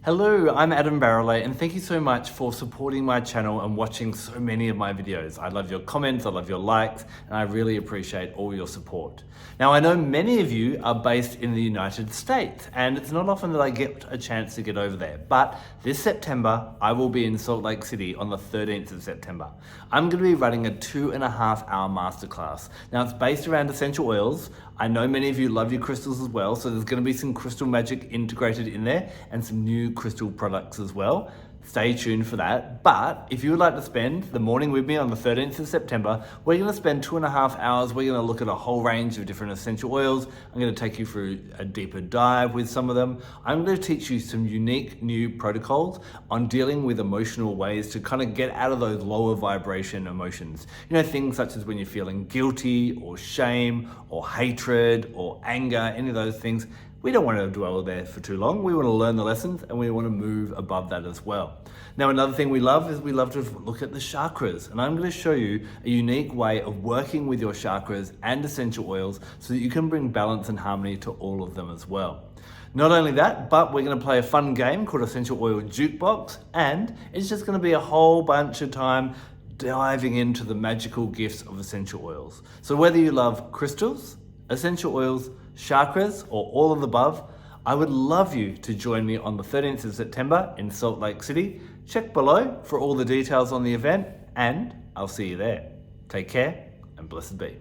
Hello, I'm Adam Barralet and thank you so much for supporting my channel and watching so many of my videos. I love your comments, I love your likes, and I really appreciate all your support. Now, I know many of you are based in the United States and it's not often that I get a chance to get over there, but this September, I will be in Salt Lake City on the 13th of September. I'm going to be running a 2.5-hour masterclass. Now, it's based around essential oils. I know many of you love your crystals as well, so there's going to be some crystal magic integrated in there and some new crystal products as well. Stay tuned for that. But if you would like to spend the morning with me on the 13th of September, we're going to spend 2.5 hours. We're going to look at a whole range of different essential oils. I'm going to take you through a deeper dive with some of them. I'm going to teach you some unique new protocols on dealing with emotional ways to kind of get out of those lower vibration emotions. You know, things such as when you're feeling guilty or shame or hatred or anger, any of those things. We don't want to dwell there for too long. We want to learn the lessons and we want to move above that as well. Now, another thing we love is we love to look at the chakras. And I'm going to show you a unique way of working with your chakras and essential oils so that you can bring balance and harmony to all of them as well. Not only that, but we're going to play a fun game called Essential Oil Jukebox. And it's just going to be a whole bunch of time diving into the magical gifts of essential oils. So whether you love crystals, essential oils, chakras, or all of the above, I would love you to join me on the 13th of September in Salt Lake City. Check below for all the details on the event, and I'll see you there. Take care and blessed be.